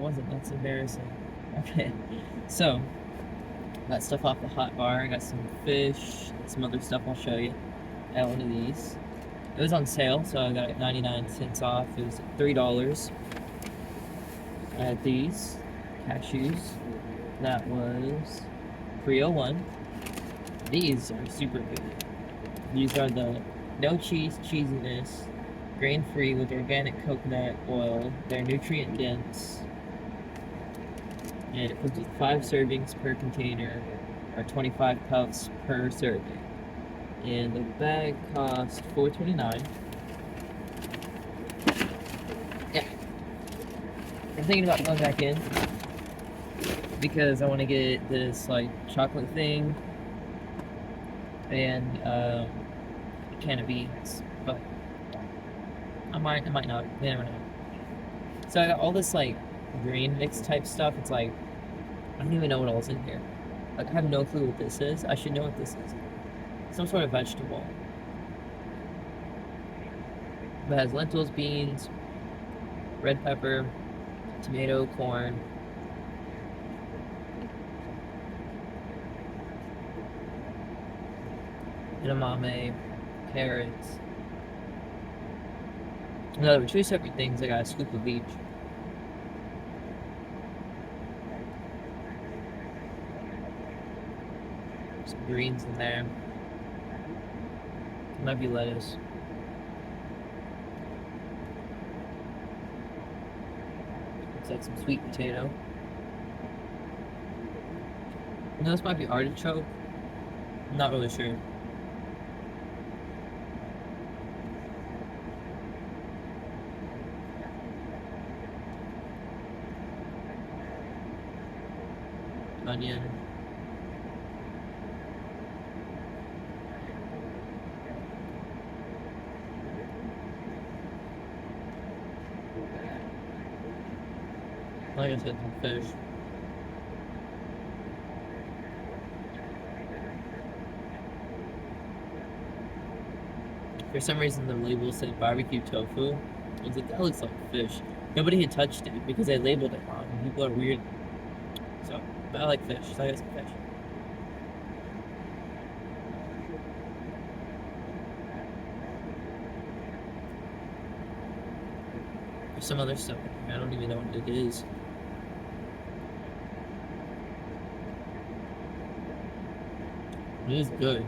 wasn't. That's embarrassing. Okay, so got stuff off the hot bar. I got some fish, some other stuff I'll show you. I got one of these. It was on sale, so I got it 99 cents off. It was $3. I had these cashews. That was 301. These are super good. These are the no cheese cheesiness, grain-free with organic coconut oil. They're nutrient dense. And it comes with 5 servings per container, or 25 puffs per serving. And the bag cost $4.29. Yeah. I'm thinking about going back in because I want to get this like chocolate thing and a can of beans, but I might not. You never know. So I got all this like green mix type stuff. It's like I don't even know what all's in here. Like I have no clue what this is. I should know what this is. Some sort of vegetable. It has lentils, beans, red pepper, tomato, corn. Edamame, carrots. In other words, 2 separate things. I got a scoop of each. Some greens in there. Might be lettuce. Looks like some sweet potato. No, this might be artichoke. I'm not really sure. Onion. Like I said, some fish. For some reason, the label said barbecue tofu. I was like, that looks like fish. Nobody had touched it because they labeled it wrong. People are weird. So, but I like fish, so I got some fish. There's some other stuff. I don't even know what it is. It is good.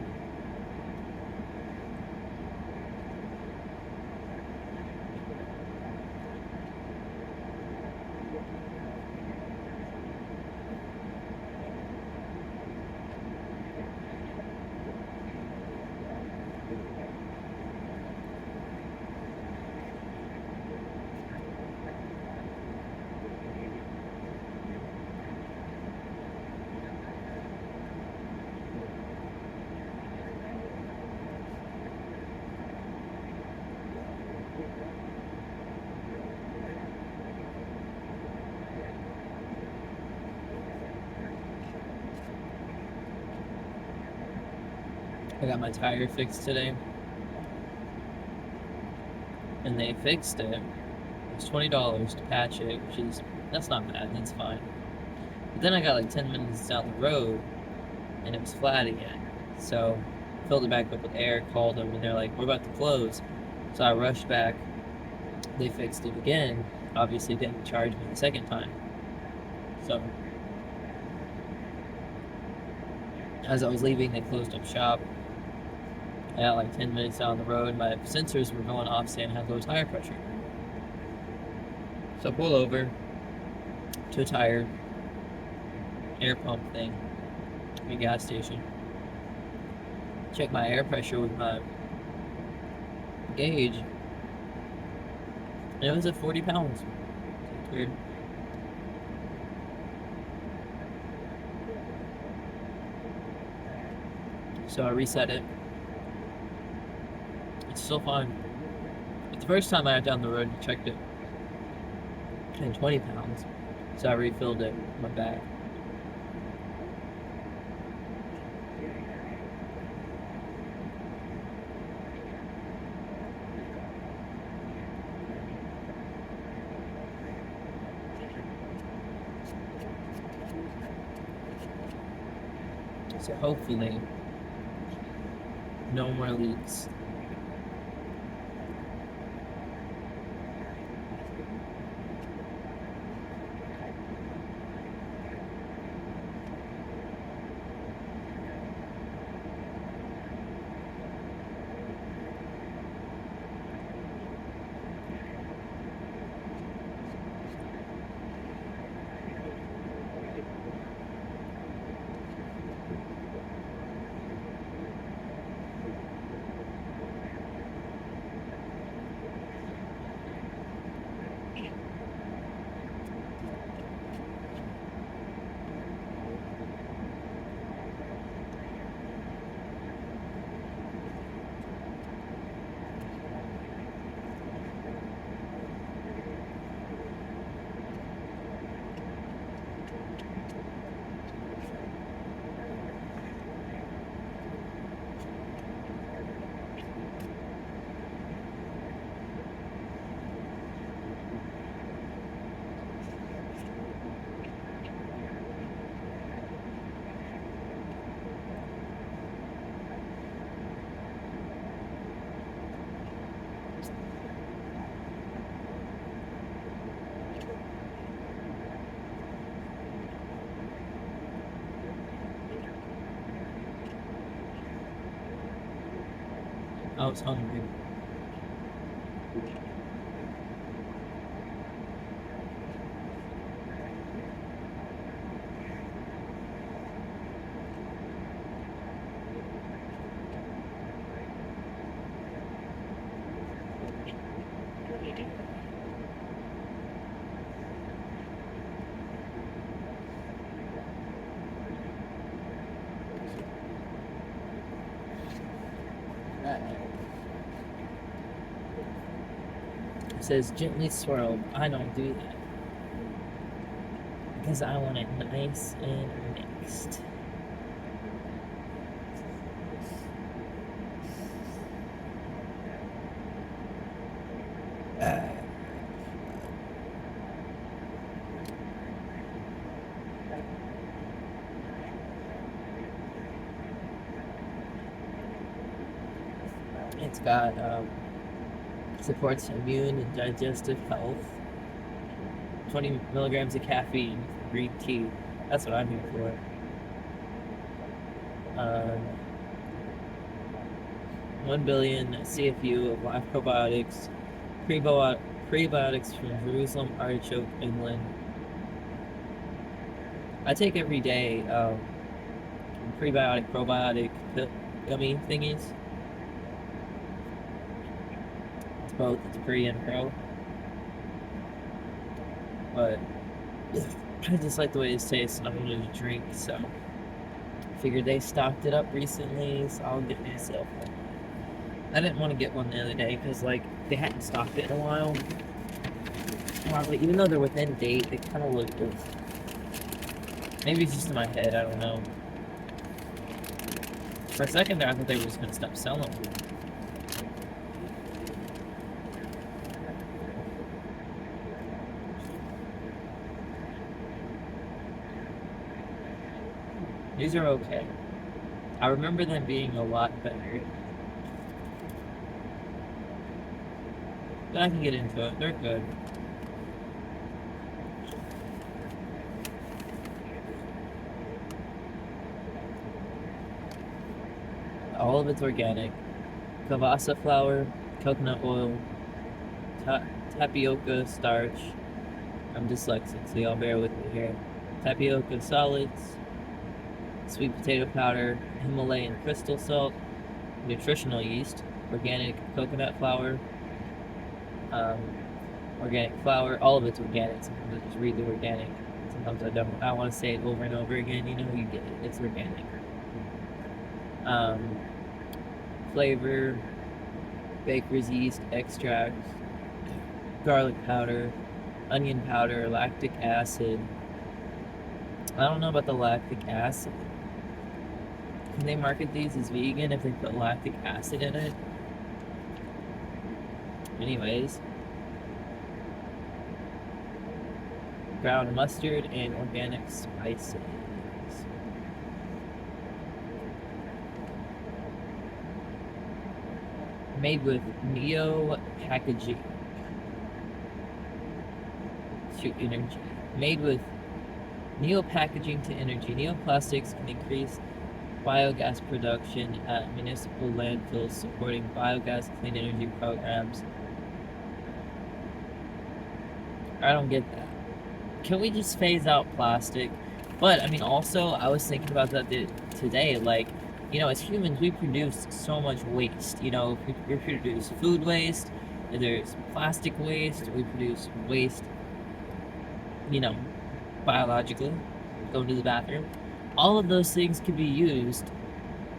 I got my tire fixed today. And they fixed it. It was $20 to patch it, that's not bad, that's fine. But then I got like 10 minutes down the road, and it was flat again. So, filled it back up with air, called them, and they're like, we're about to close. So I rushed back. They fixed it again. Obviously didn't charge me the second time. So, as I was leaving, they closed up shop. I got like 10 minutes down the road. My sensors were going off saying I had low tire pressure. So I pull over to a tire air pump thing at a gas station. Check my air pressure with my gauge. And it was at 40 pounds. It's weird. So I reset it. It's still fine. But the first time I went down the road and checked it, it had 20 pounds. So I refilled it in my bag. So hopefully, no more leaks. I was hungry. It says gently swirl. I don't do that because I want it nice and mixed. It's got supports immune and digestive health. 20 milligrams of caffeine, green tea. That's what I'm here for. 1 billion CFU of live probiotics, prebiotics from Jerusalem, Artichoke, England. I take every day prebiotic, probiotic gummy thingies. It's both, it's pre and pro. But I just like the way it tastes and I wanted to drink, so figured they stocked it up recently, so I'll get myself one. I didn't want to get one the other day because like they hadn't stocked it in a while. Like, even though they're within date, they kind of look good. Maybe it's just in my head, I don't know. For a second there, I thought they were just gonna stop selling them. These are okay. I remember them being a lot better. But I can get into it. They're good. All of it's organic. Kavasa flour, coconut oil, tapioca starch. I'm dyslexic, so y'all bear with me here. Tapioca solids, sweet potato powder, Himalayan crystal salt, nutritional yeast, organic coconut flour, organic flour. All of it's organic. Sometimes I just read the organic. Sometimes I don't. I want to say it over and over again. You know, you get it. It's organic. Flavor, baker's yeast extract, garlic powder, onion powder, lactic acid. I don't know about the lactic acid. Can they market these as vegan if they put lactic acid in it? Anyways. Ground mustard and organic spices. made with Neo Packaging to energy. Made with Neo Packaging to energy. Neoplastics can increase biogas production at municipal landfills, supporting biogas clean energy programs. I don't get that. Can we just phase out plastic? But I mean, also, I was thinking about that today. Like, you know, as humans, we produce so much waste. You know, we produce food waste, there's plastic waste, we produce waste, you know, biologically, going to the bathroom. All of those things could be used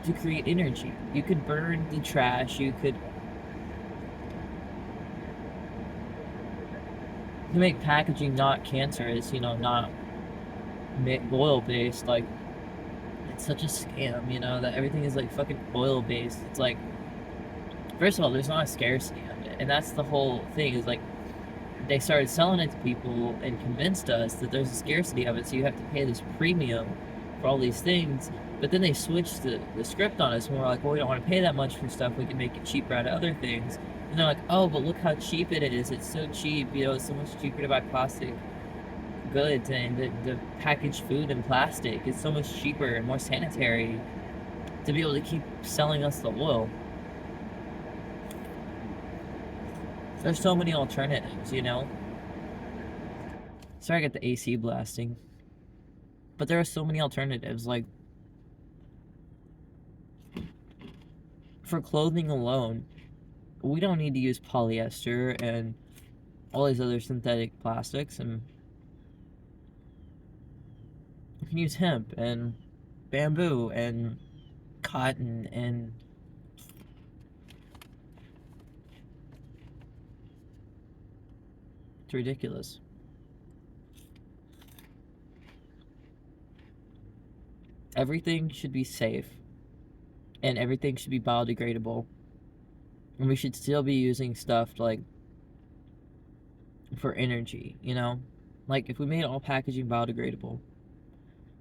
to create energy. You could burn the trash, you could make packaging not cancerous, you know, not oil based. Like, it's such a scam, you know, that everything is like fucking oil based. It's like, first of all, there's not a scarcity of it, and that's the whole thing. Is like they started selling it to people and convinced us that there's a scarcity of it, so you have to pay this premium for all these things. But then they switched the script on us, and we're like, well, we don't want to pay that much for stuff. We can make it cheaper out of other things. And they're like, oh, but look how cheap it is. It's so cheap. You know, it's so much cheaper to buy plastic goods and the packaged food in plastic is so much cheaper and more sanitary to be able to keep selling us the oil. There's so many alternatives, you know? Sorry I got the AC blasting. But there are so many alternatives. Like, for clothing alone, we don't need to use polyester and all these other synthetic plastics, and we can use hemp and bamboo and cotton, and it's ridiculous. Everything should be safe, and everything should be biodegradable, and we should still be using stuff like for energy, you know? Like, if we made all packaging biodegradable,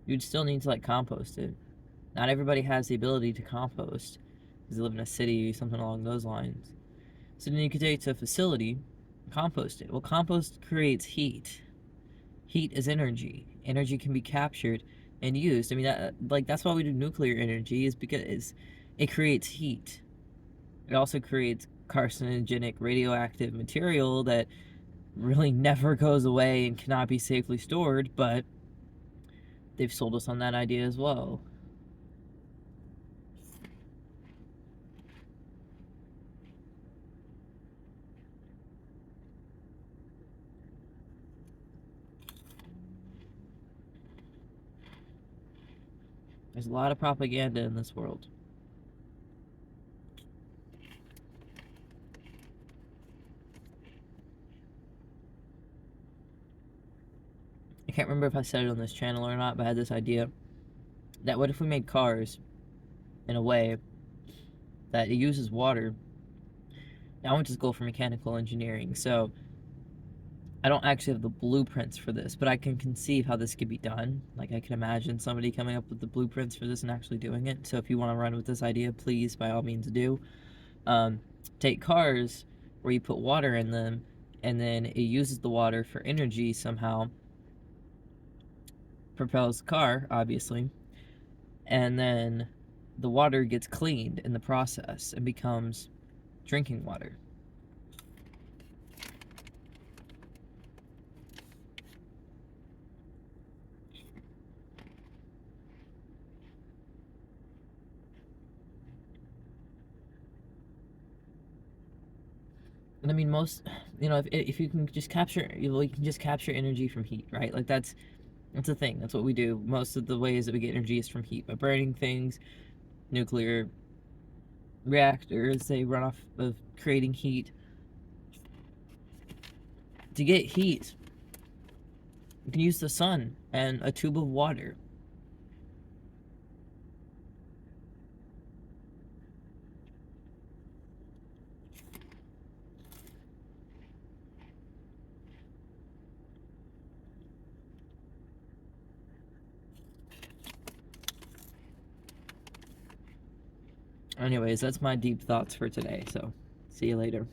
you'd still need to like compost it. Not everybody has the ability to compost because they live in a city, something along those lines. So then you could take it to a facility, compost it. Well, compost creates heat. Heat is energy. Energy can be captured and used. I mean, that's why we do nuclear energy, is because it creates heat. It also creates carcinogenic radioactive material that really never goes away and cannot be safely stored, but they've sold us on that idea as well. There's a lot of propaganda in this world. I can't remember if I said it on this channel or not, but I had this idea that what if we made cars in a way that it uses water. Now, I went to school for mechanical engineering, so I don't actually have the blueprints for this, but I can conceive how this could be done. Like, I can imagine somebody coming up with the blueprints for this and actually doing it. So if you want to run with this idea, please, by all means, do. Take cars where you put water in them, and then it uses the water for energy somehow, propels the car, obviously, and then the water gets cleaned in the process and becomes drinking water. And I mean, most, you know, if you can just capture, you can just capture energy from heat, right? Like, that's a thing. That's what we do. Most of the ways that we get energy is from heat, by burning things. Nuclear reactors, they run off of creating heat. To get heat, you can use the sun and a tube of water. Anyways, that's my deep thoughts for today, so See you later.